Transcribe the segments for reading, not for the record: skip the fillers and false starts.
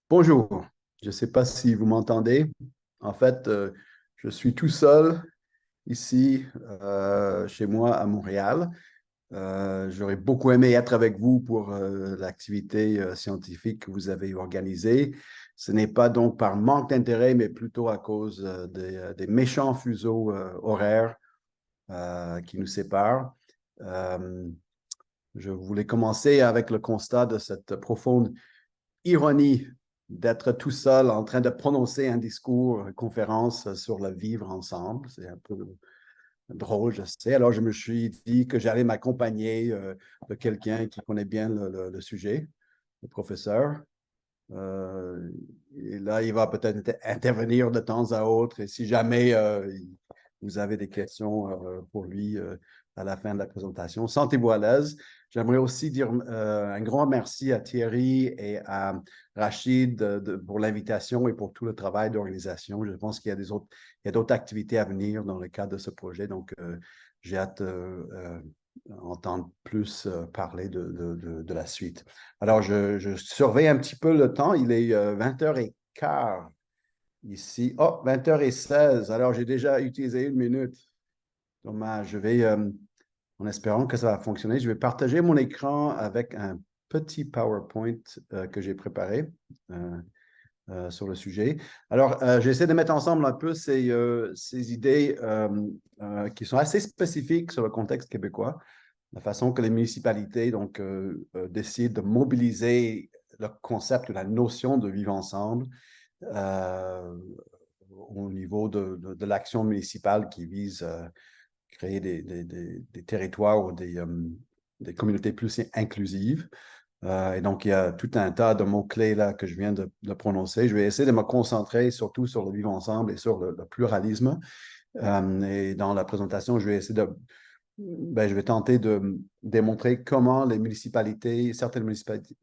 Bonjour, je ne sais pas si vous m'entendez. En fait, je suis tout seul ici chez moi à Montréal. J'aurais beaucoup aimé être avec vous pour l'activité scientifique que vous avez organisée. Ce n'est pas donc par manque d'intérêt, mais plutôt à cause des méchants fuseaux horaires qui nous séparent. Euh, je voulais commencer avec le constat de cette profonde ironie d'être tout seul en train de prononcer un discours, une conférence sur le vivre ensemble. C'est un peu drôle, je sais. Alors, je me suis dit que j'allais m'accompagner de quelqu'un qui connaît bien le sujet, le professeur. Et là, il va peut-être intervenir de temps à autre. Et si jamais vous avez des questions pour lui à la fin de la présentation, sentez-vous à l'aise. J'aimerais aussi dire un grand merci à Thierry et à Rachid pour l'invitation et pour tout le travail d'organisation. Je pense qu'il y a il y a d'autres activités à venir dans le cadre de ce projet. Donc, j'ai hâte entendre plus parler de la suite. Alors, je surveille un petit peu le temps. Il est 20h15 ici. Oh, 20h16. Alors, j'ai déjà utilisé une minute. Dommage. En espérant que ça va fonctionner, je vais partager mon écran avec un petit PowerPoint que j'ai préparé sur le sujet. Alors, j'essaie de mettre ensemble un peu ces idées qui sont assez spécifiques sur le contexte québécois, la façon que les municipalités décident de mobiliser le concept, la notion de vivre ensemble euh, au niveau de l'action municipale qui vise à créer des territoires ou des communautés plus inclusives. Et donc, il y a tout un tas de mots-clés là que je viens de prononcer. Je vais essayer de me concentrer surtout sur le vivre ensemble et sur le pluralisme. Et dans la présentation, je vais tenter de démontrer comment les municipalités, certaines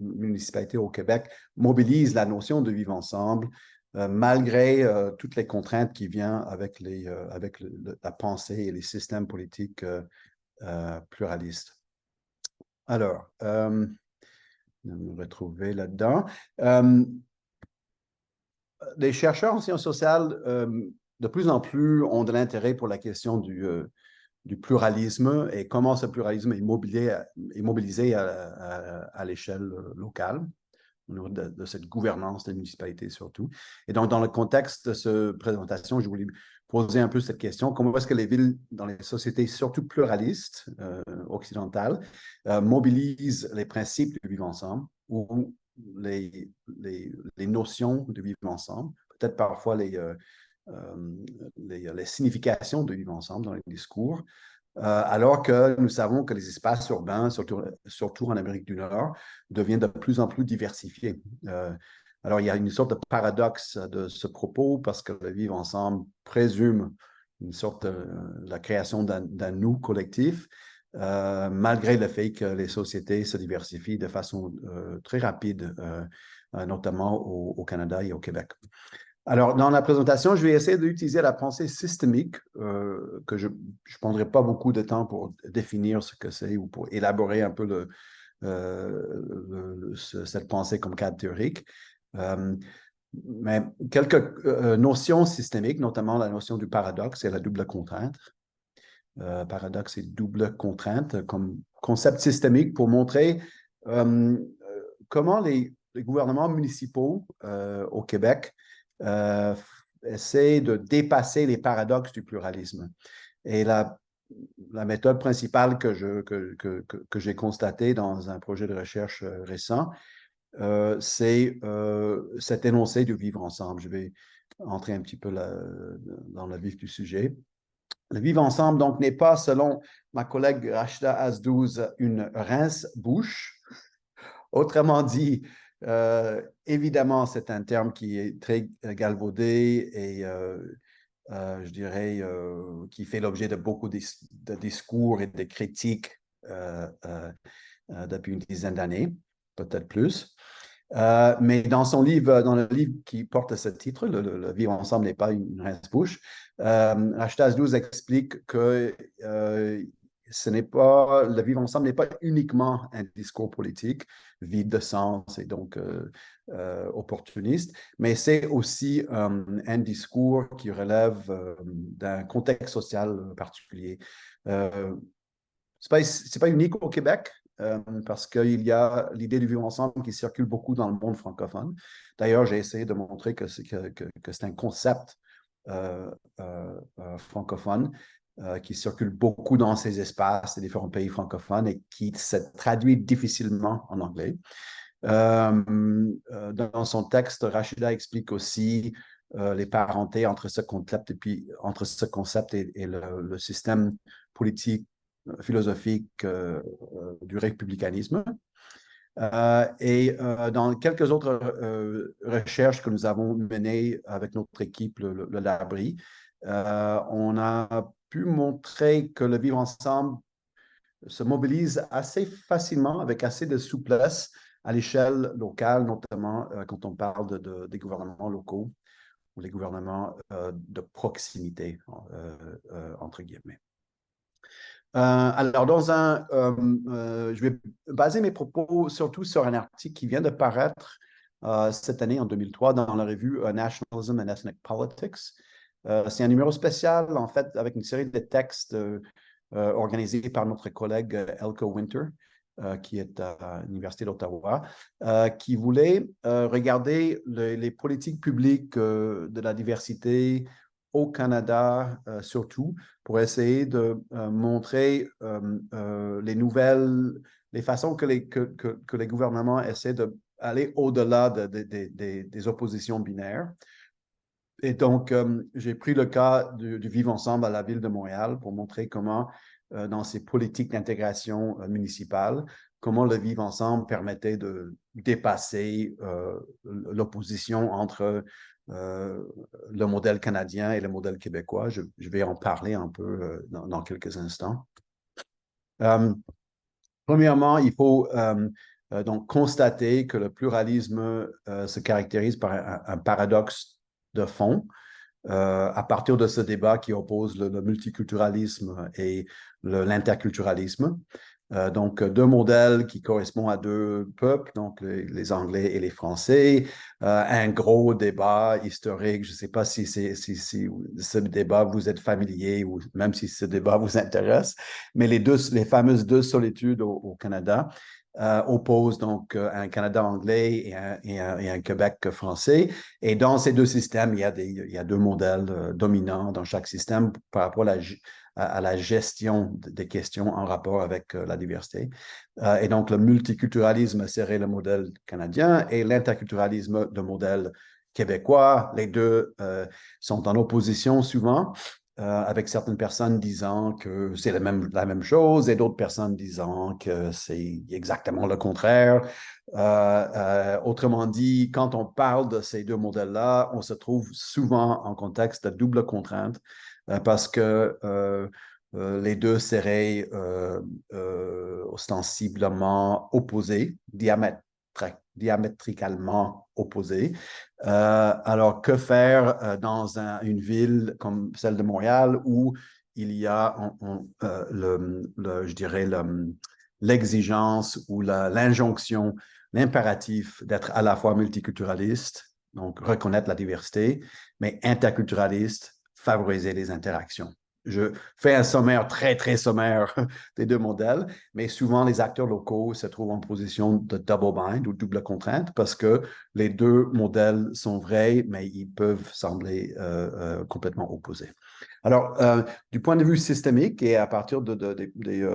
municipalités au Québec mobilisent la notion de vivre ensemble, malgré toutes les contraintes qui viennent avec la pensée et les systèmes politiques pluralistes. Alors, je vais me retrouver là-dedans. Euh, les chercheurs en sciences sociales, de plus en plus, ont de l'intérêt pour la question du pluralisme et comment ce pluralisme est mobilisé à l'échelle locale, au niveau de cette gouvernance des municipalités surtout. Et donc, dans le contexte de cette présentation, je voulais poser un peu cette question. Comment est-ce que les villes, dans les sociétés surtout pluralistes occidentales, mobilisent les principes de vivre ensemble ou les notions de vivre ensemble, peut-être parfois les significations de vivre ensemble dans les discours, alors que nous savons que les espaces urbains, surtout en Amérique du Nord, deviennent de plus en plus diversifiés. Alors, il y a une sorte de paradoxe de ce propos parce que le vivre ensemble présume une sorte de la création d'un nous collectif, malgré le fait que les sociétés se diversifient de façon très rapide, notamment au Canada et au Québec. Alors, dans la présentation, je vais essayer d'utiliser la pensée systémique, que je ne prendrai pas beaucoup de temps pour définir ce que c'est ou pour élaborer un peu cette pensée comme cadre théorique. Euh, mais quelques notions systémiques, notamment la notion du paradoxe et la double contrainte. Paradoxe et double contrainte comme concept systémique pour montrer comment les gouvernements municipaux au Québec euh, essaie de dépasser les paradoxes du pluralisme. Et la méthode principale que j'ai constatée dans un projet de recherche récent, c'est cet énoncé du vivre ensemble. Je vais entrer un petit peu dans le vif du sujet. Le vivre ensemble, donc, n'est pas, selon ma collègue Rachida Azdouz, une rince-bouche. Autrement dit, évidemment, c'est un terme qui est très galvaudé et je dirais qui fait l'objet de beaucoup de discours et de critiques depuis une dizaine d'années, peut-être plus. Mais dans le livre qui porte ce titre, le Vivre ensemble n'est pas une rince-bouche, Rachida Azdouz explique que le vivre ensemble n'est pas uniquement un discours politique vide de sens et donc opportuniste, mais c'est aussi un discours qui relève d'un contexte social particulier. C'est pas unique au Québec, parce qu'il y a l'idée du vivre ensemble qui circule beaucoup dans le monde francophone. D'ailleurs, j'ai essayé de montrer que c'est un concept francophone qui circule beaucoup dans ces espaces des différents pays francophones et qui se traduit difficilement en anglais. Dans son texte, Rachida explique aussi les parentés entre ce concept et le système politique, philosophique du républicanisme. Dans quelques autres recherches que nous avons menées avec notre équipe, le Labri, on a pu montrer que le vivre ensemble se mobilise assez facilement, avec assez de souplesse à l'échelle locale, notamment quand on parle des gouvernements locaux ou les gouvernements de proximité, entre guillemets. Alors, je vais baser mes propos surtout sur un article qui vient de paraître cette année, en 2003, dans la revue Nationalism and Ethnic Politics. C'est un numéro spécial, en fait, avec une série de textes organisés par notre collègue Elko Winter, qui est à l'Université d'Ottawa, qui voulait regarder les politiques publiques de la diversité au Canada, surtout, pour essayer de montrer les façons que les gouvernements essaient d'aller au-delà des oppositions binaires. Et donc, j'ai pris le cas du Vivre ensemble à la Ville de Montréal pour montrer comment, dans ces politiques d'intégration municipale, comment le Vivre ensemble permettait de dépasser l'opposition entre le modèle canadien et le modèle québécois. Je vais en parler un peu dans quelques instants. Premièrement, il faut donc constater que le pluralisme se caractérise par un paradoxe de fond. À partir de ce débat qui oppose le multiculturalisme et l'interculturalisme. Donc, deux modèles qui correspondent à deux peuples, donc les Anglais et les Français. Un gros débat historique. Je ne sais pas si ce débat vous êtes familier ou même si ce débat vous intéresse, mais les fameuses deux solitudes au Canada opposent donc un Canada anglais et un Québec français. Et dans ces deux systèmes, il y a deux modèles dominants dans chaque système par rapport à la gestion des questions en rapport avec la diversité. Et donc, le multiculturalisme serait le modèle canadien et l'interculturalisme le modèle québécois. Les deux sont en opposition souvent, avec certaines personnes disant que c'est la même chose et d'autres personnes disant que c'est exactement le contraire. Autrement dit, quand on parle de ces deux modèles-là, on se trouve souvent en contexte de double contrainte parce que les deux seraient ostensiblement opposés, diamétricalement opposés. Alors, que faire dans une ville comme celle de Montréal où il y a, je dirais, l'exigence ou l'injonction, l'impératif d'être à la fois multiculturaliste, donc reconnaître la diversité, mais interculturaliste, favoriser les interactions. Je fais un sommaire très, très sommaire des deux modèles, mais souvent les acteurs locaux se trouvent en position de double bind ou double contrainte parce que les deux modèles sont vrais, mais ils peuvent sembler complètement opposés. Alors, du point de vue systémique et à partir des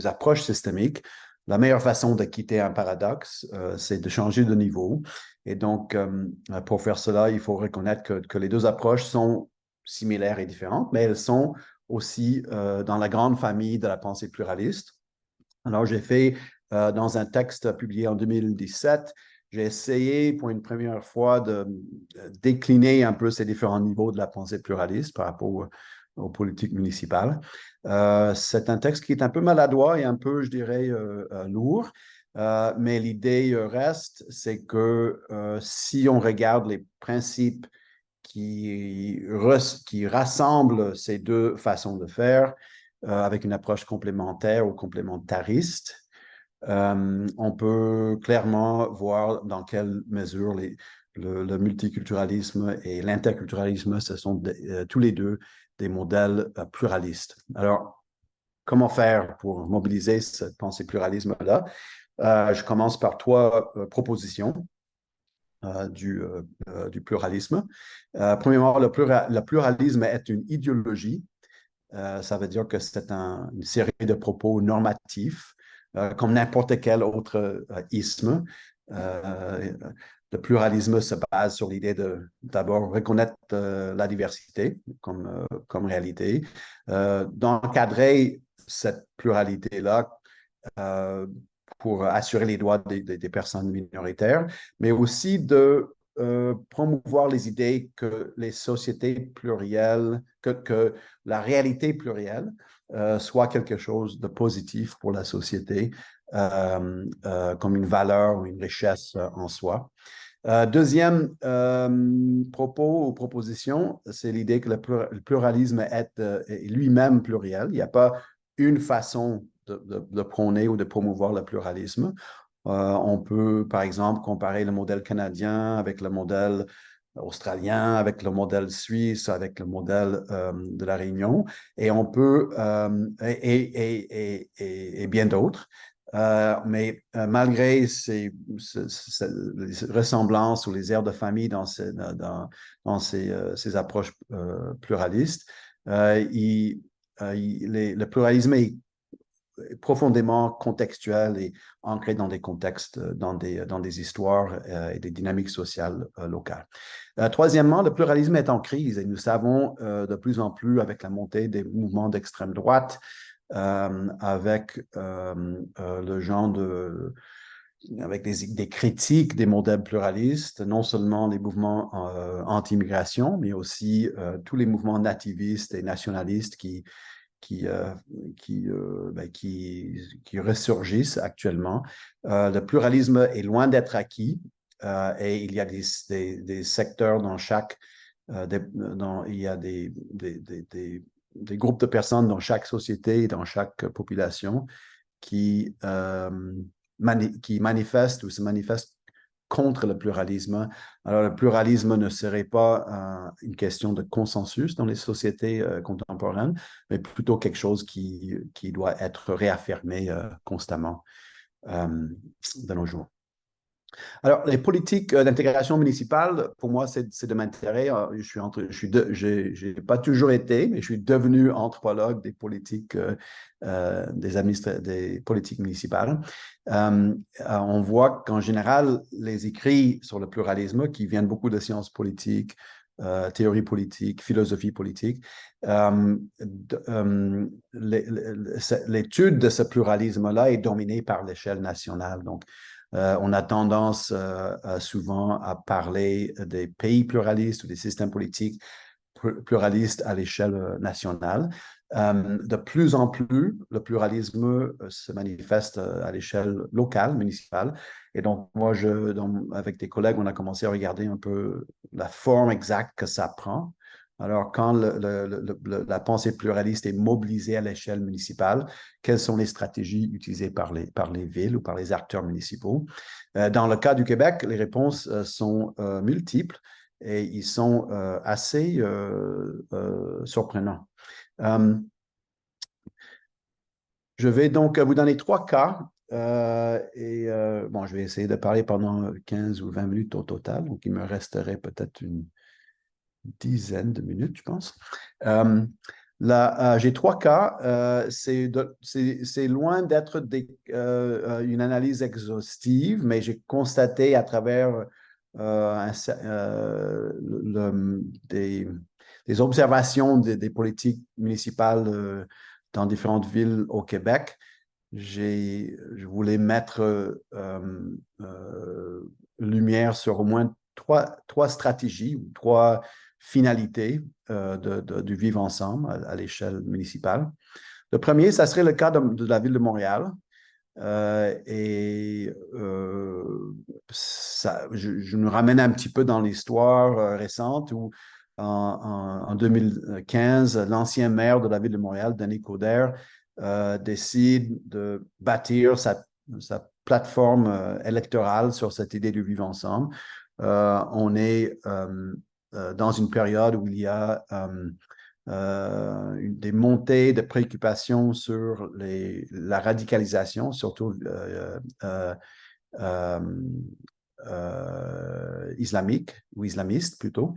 approches systémiques, la meilleure façon de quitter un paradoxe, c'est de changer de niveau. Et donc, pour faire cela, il faut reconnaître que les deux approches sont similaires et différentes, mais elles sont aussi dans la grande famille de la pensée pluraliste. Alors, j'ai fait, dans un texte publié en 2017, j'ai essayé pour une première fois de décliner un peu ces différents niveaux de la pensée pluraliste par rapport aux politiques municipales. C'est un texte qui est un peu maladroit et un peu, je dirais, lourd, mais l'idée reste, c'est que si on regarde les principes qui rassemblent ces deux façons de faire, avec une approche complémentaire ou complémentariste. On peut clairement voir dans quelle mesure le multiculturalisme et l'interculturalisme, ce sont tous les deux des modèles pluralistes. Alors, comment faire pour mobiliser cette pensée pluralisme-là? Je commence par trois propositions du pluralisme. Premièrement, le pluralisme est une idéologie. Ça veut dire que c'est une série de propos normatifs, comme n'importe quel autre isme. Le pluralisme se base sur l'idée de d'abord reconnaître la diversité comme réalité, d'encadrer cette pluralité-là pour assurer les droits des personnes minoritaires, mais aussi de promouvoir les idées que les sociétés plurielles, que la réalité plurielle soit quelque chose de positif pour la société, comme une valeur ou une richesse en soi. Deuxième propos ou proposition, c'est l'idée que le pluralisme est lui-même pluriel. Il n'y a pas une façon de prôner ou de promouvoir le pluralisme. On peut, par exemple, comparer le modèle canadien avec le modèle australien, avec le modèle suisse, avec le modèle de la Réunion, et on peut, et bien d'autres. Mais malgré ces ressemblances ou les airs de famille dans ces approches pluralistes, le pluralisme est profondément contextuel et ancré dans des contextes, dans des histoires et des dynamiques sociales locales. Troisièmement, le pluralisme est en crise et nous savons de plus en plus avec la montée des mouvements d'extrême droite, avec le genre avec des critiques des modèles pluralistes, non seulement les mouvements anti-immigration, mais aussi tous les mouvements nativistes et nationalistes qui, qui ressurgissent actuellement. Le pluralisme est loin d'être acquis et il y a des secteurs dans chaque, il y a des groupes de personnes dans chaque société, dans chaque population qui, qui manifestent ou se manifestent contre le pluralisme. Alors, le pluralisme ne serait pas une question de consensus dans les sociétés contemporaines, mais plutôt quelque chose qui doit être réaffirmé constamment de nos jours. Alors, les politiques d'intégration municipale, pour moi, c'est de m'intérêt. Je n'ai pas toujours été, mais je suis devenu anthropologue des politiques, des politiques municipales. On voit qu'en général, les écrits sur le pluralisme, qui viennent beaucoup de sciences politiques, théorie politique, philosophie politique, l'étude de ce pluralisme-là est dominée par l'échelle nationale. Donc, on a tendance souvent à parler des pays pluralistes ou des systèmes politiques pluralistes à l'échelle nationale. De plus en plus, le pluralisme se manifeste à l'échelle locale, municipale. Et donc, moi, avec des collègues, on a commencé à regarder un peu la forme exacte que ça prend. Alors, quand la pensée pluraliste est mobilisée à l'échelle municipale, quelles sont les stratégies utilisées par les villes ou par les acteurs municipaux? Dans le cas du Québec, les réponses sont multiples et ils sont assez surprenants. Je vais donc vous donner trois cas. Bon, je vais essayer de parler pendant 15 ou 20 minutes au total. Donc, il me resterait peut-être une dizaine de minutes, je pense. J'ai trois cas. C'est loin d'être une analyse exhaustive, mais j'ai constaté à travers des observations des politiques municipales dans différentes villes au Québec. Je voulais mettre lumière sur au moins trois stratégies ou trois finalités du vivre ensemble à l'échelle municipale. Le premier, ça serait le cas de la ville de Montréal. Je me ramène un petit peu dans l'histoire récente où en 2015, l'ancien maire de la ville de Montréal, Denis Coderre, décide de bâtir sa plateforme électorale sur cette idée du vivre ensemble. On est dans une période où il y a des montées de préoccupations sur la radicalisation, surtout islamique ou islamiste plutôt.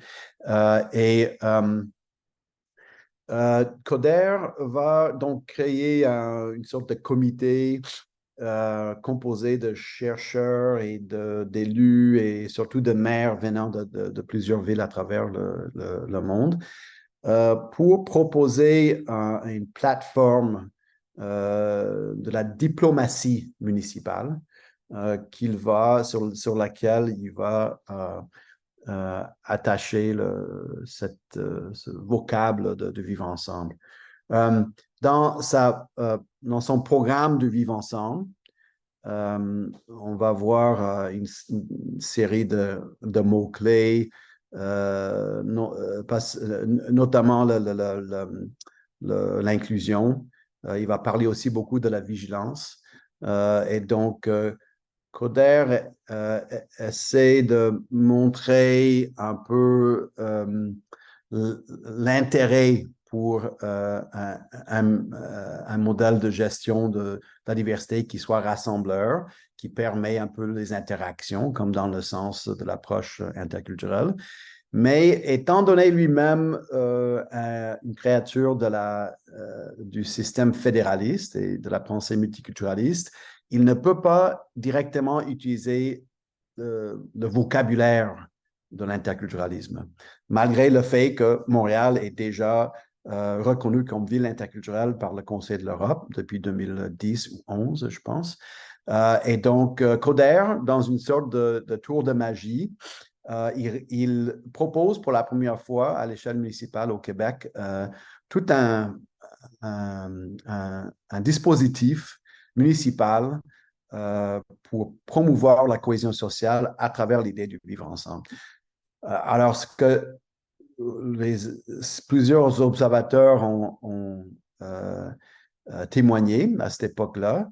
Coder va donc créer une sorte de comité composé de chercheurs et d'élus et surtout de maires venant de plusieurs villes à travers le monde pour proposer une plateforme de la diplomatie municipale sur laquelle il va attacher ce vocable de vivre ensemble. Dans son programme de vivre ensemble, on va voir une série de mots-clés, notamment l'inclusion. Il va parler aussi beaucoup de la vigilance. Et donc, Coder essaie de montrer un peu l'intérêt pour un modèle de gestion de la diversité qui soit rassembleur, qui permet un peu les interactions, comme dans le sens de l'approche interculturelle. Mais étant donné lui-même une créature du système fédéraliste et de la pensée multiculturaliste, il ne peut pas directement utiliser le vocabulaire de l'interculturalisme, malgré le fait que Montréal est déjà reconnue comme ville interculturelle par le Conseil de l'Europe depuis 2010 ou 2011, je pense. Et donc, Coder, dans une sorte de tour de magie, il propose pour la première fois à l'échelle municipale au Québec tout un dispositif municipal pour promouvoir la cohésion sociale à travers l'idée du vivre ensemble. Alors, ce que plusieurs observateurs ont témoigné à cette époque-là,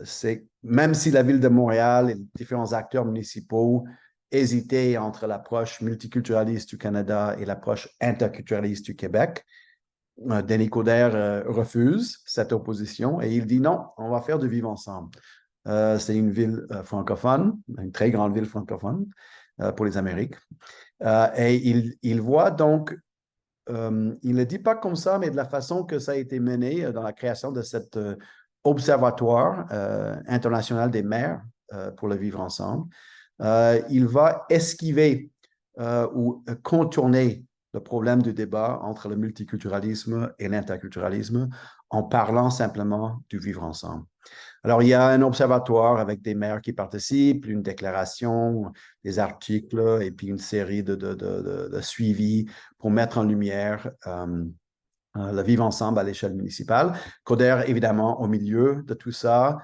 c'est même si la ville de Montréal et les différents acteurs municipaux hésitaient entre l'approche multiculturaliste du Canada et l'approche interculturaliste du Québec, Denis Coderre refuse cette opposition et il dit non, on va faire du vivre ensemble. C'est une ville francophone, une très grande ville francophone pour les Amériques. Et il voit donc, il ne le dit pas comme ça, mais de la façon que ça a été mené dans la création de cet observatoire international des maires pour le vivre ensemble. Il va esquiver ou contourner le problème du débat entre le multiculturalisme et l'interculturalisme en parlant simplement du vivre ensemble. Alors, il y a un observatoire avec des maires qui participent, une déclaration, des articles et puis une série de suivis pour mettre en lumière le vivre ensemble à l'échelle municipale. Coder, évidemment, au milieu de tout ça,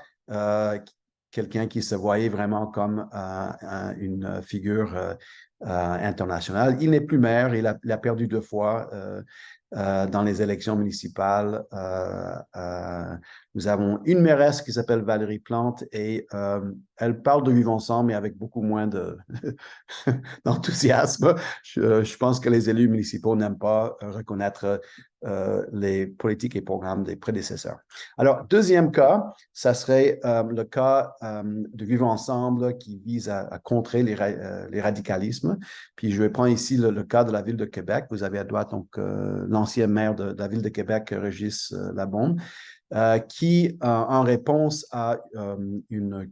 quelqu'un qui se voyait vraiment comme une figure internationale. Il n'est plus maire, il a perdu 2 fois dans les élections municipales. Nous avons une mairesse qui s'appelle Valérie Plante et elle parle de vivre ensemble, mais avec beaucoup moins d'enthousiasme. Je pense que les élus municipaux n'aiment pas reconnaître les politiques et programmes des prédécesseurs. Alors, deuxième cas, ça serait le cas de vivre ensemble qui vise à contrer les radicalismes. Puis, je vais prendre ici le cas de la ville de Québec. Vous avez à droite donc l'ancien maire de la ville de Québec, Régis Labombe, qui, en réponse à une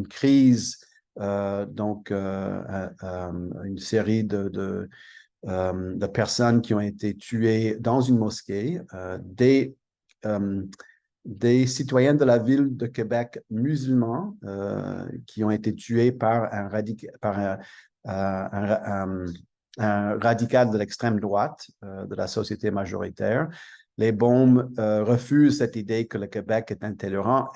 crise, donc une série de personnes qui ont été tuées dans une mosquée, des citoyens de la ville de Québec musulmans qui ont été tués par un radical de l'extrême droite de la société majoritaire. Les bombes refusent cette idée que le Québec est intolérant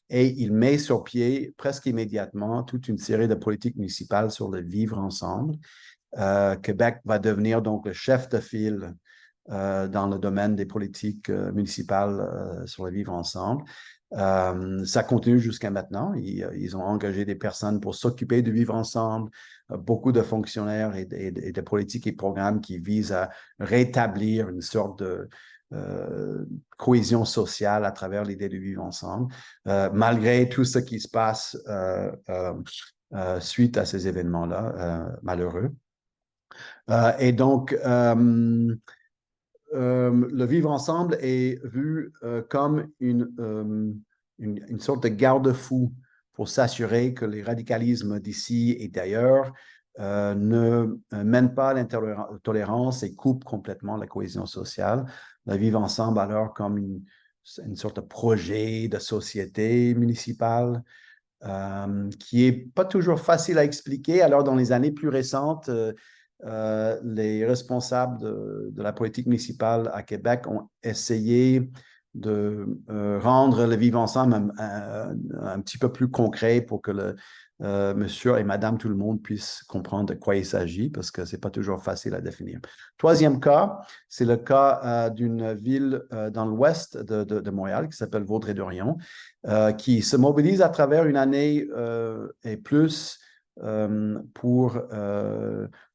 et il met sur pied presque immédiatement toute une série de politiques municipales sur le vivre ensemble. Québec va devenir donc le chef de file dans le domaine des politiques municipales sur le vivre ensemble. Ça continue jusqu'à maintenant. Ils ont engagé des personnes pour s'occuper du vivre ensemble, beaucoup de fonctionnaires et de politiques et programmes qui visent à rétablir une sorte de cohésion sociale à travers l'idée du vivre ensemble, malgré tout ce qui se passe suite à ces événements-là, malheureux. Et donc, le vivre ensemble est vu comme une sorte de garde-fou pour s'assurer que les radicalismes d'ici et d'ailleurs ne mènent pas à l'intolérance et coupent complètement la cohésion sociale. Le vivre ensemble alors comme une sorte de projet de société municipale qui n'est pas toujours facile à expliquer. Alors, dans les années plus récentes, les responsables de la politique municipale à Québec ont essayé de rendre le vivre ensemble un petit peu plus concret pour que monsieur et madame tout le monde puissent comprendre de quoi il s'agit, parce que ce n'est pas toujours facile à définir. Troisième cas, c'est le cas d'une ville dans l'ouest de Montréal qui s'appelle Vaudreuil-Dorion, qui se mobilise à travers une année et plus pour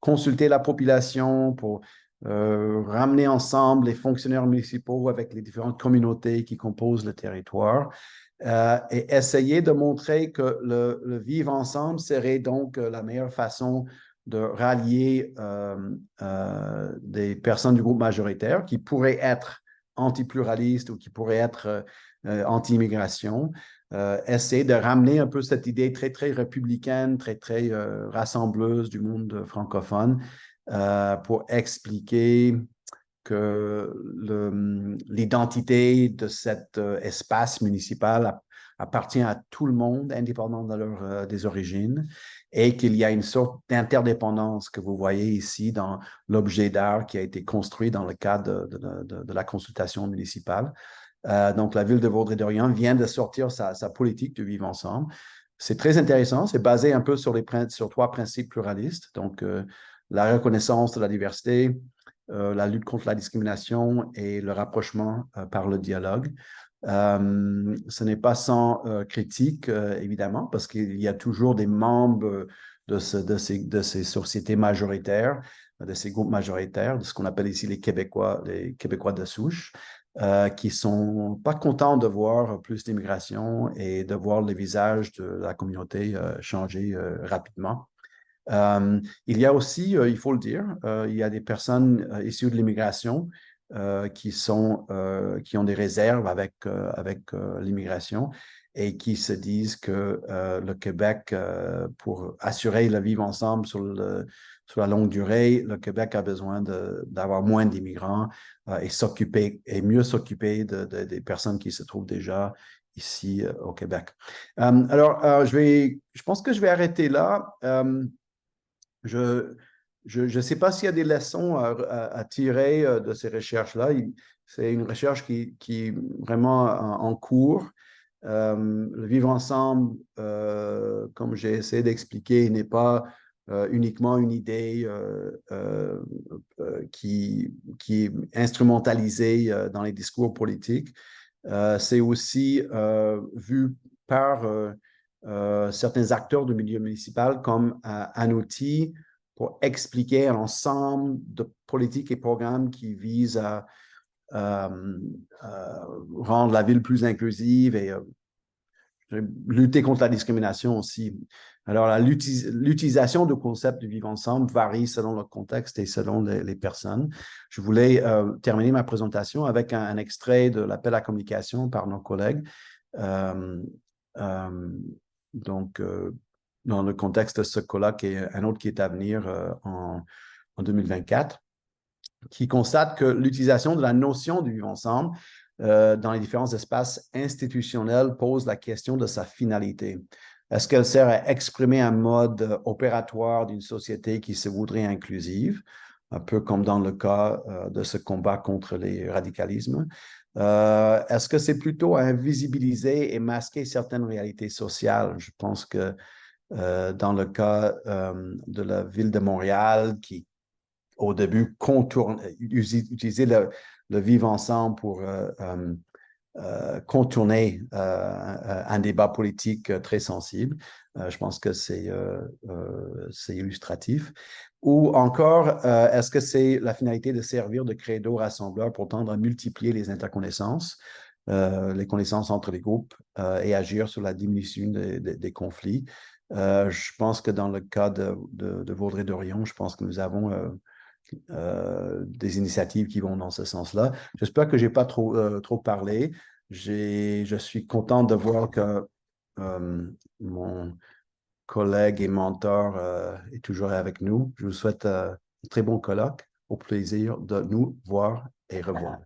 consulter la population, pour ramener ensemble les fonctionnaires municipaux avec les différentes communautés qui composent le territoire et essayer de montrer que le vivre ensemble serait donc la meilleure façon de rallier des personnes du groupe majoritaire qui pourraient être anti-pluralistes ou qui pourraient être anti-immigration. Essayer de ramener un peu cette idée très, très républicaine, très, très rassembleuse du monde francophone pour expliquer que l'identité de cet espace municipal appartient à tout le monde, indépendamment des origines, et qu'il y a une sorte d'interdépendance que vous voyez ici dans l'objet d'art qui a été construit dans le cadre de la consultation municipale. Donc, la ville de Vaudreuil-Dorion vient de sortir sa politique de vivre ensemble. C'est très intéressant. C'est basé un peu sur trois principes pluralistes. Donc, la reconnaissance de la diversité, la lutte contre la discrimination et le rapprochement par le dialogue. Ce n'est pas sans critique, évidemment, parce qu'il y a toujours des membres de ces sociétés majoritaires, de ces groupes majoritaires, de ce qu'on appelle ici les Québécois de souche, qui ne sont pas contents de voir plus d'immigration et de voir les visages de la communauté changer rapidement. Il y a aussi, il faut le dire, il y a des personnes issues de l'immigration qui ont des réserves avec l'immigration et qui se disent que le Québec, pour assurer le vivre ensemble sur la longue durée, le Québec a besoin d'avoir moins d'immigrants et mieux s'occuper des personnes qui se trouvent déjà ici au Québec. Alors, je pense que je vais arrêter là. Je ne sais pas s'il y a des leçons à tirer de ces recherches-là. C'est une recherche qui est vraiment en cours. Le vivre ensemble, comme j'ai essayé d'expliquer, n'est pas uniquement une idée qui est instrumentalisée dans les discours politiques. C'est aussi vu par certains acteurs du milieu municipal comme un outil pour expliquer un ensemble de politiques et programmes qui visent à rendre la ville plus inclusive et lutter contre la discrimination aussi. Alors, l'utilisation du concept du vivre ensemble varie selon le contexte et selon les personnes. Je voulais terminer ma présentation avec un extrait de l'appel à communication par nos collègues. Donc, dans le contexte de ce colloque et un autre qui est à venir en 2024, qui constate que l'utilisation de la notion du vivre ensemble dans les différents espaces institutionnels pose la question de sa finalité. Est-ce qu'elle sert à exprimer un mode opératoire d'une société qui se voudrait inclusive, un peu comme dans le cas de ce combat contre les radicalismes? Est-ce que c'est plutôt à invisibiliser et masquer certaines réalités sociales? Je pense que Dans le cas de la ville de Montréal, qui au début utilisait le vivre ensemble pour contourner un débat politique très sensible. Je pense que c'est illustratif. Ou encore, est-ce que c'est la finalité de servir de credo rassembleur pour tendre à multiplier les interconnaissances, les connaissances entre les groupes et agir sur la diminution des conflits? Je pense que dans le cas de Vaudreuil-Dorion, je pense que nous avons des initiatives qui vont dans ce sens-là. J'espère que je n'ai pas trop parlé. Je suis content de voir que mon collègue et mentor est toujours avec nous. Je vous souhaite un très bon colloque. Au plaisir de nous voir et revoir.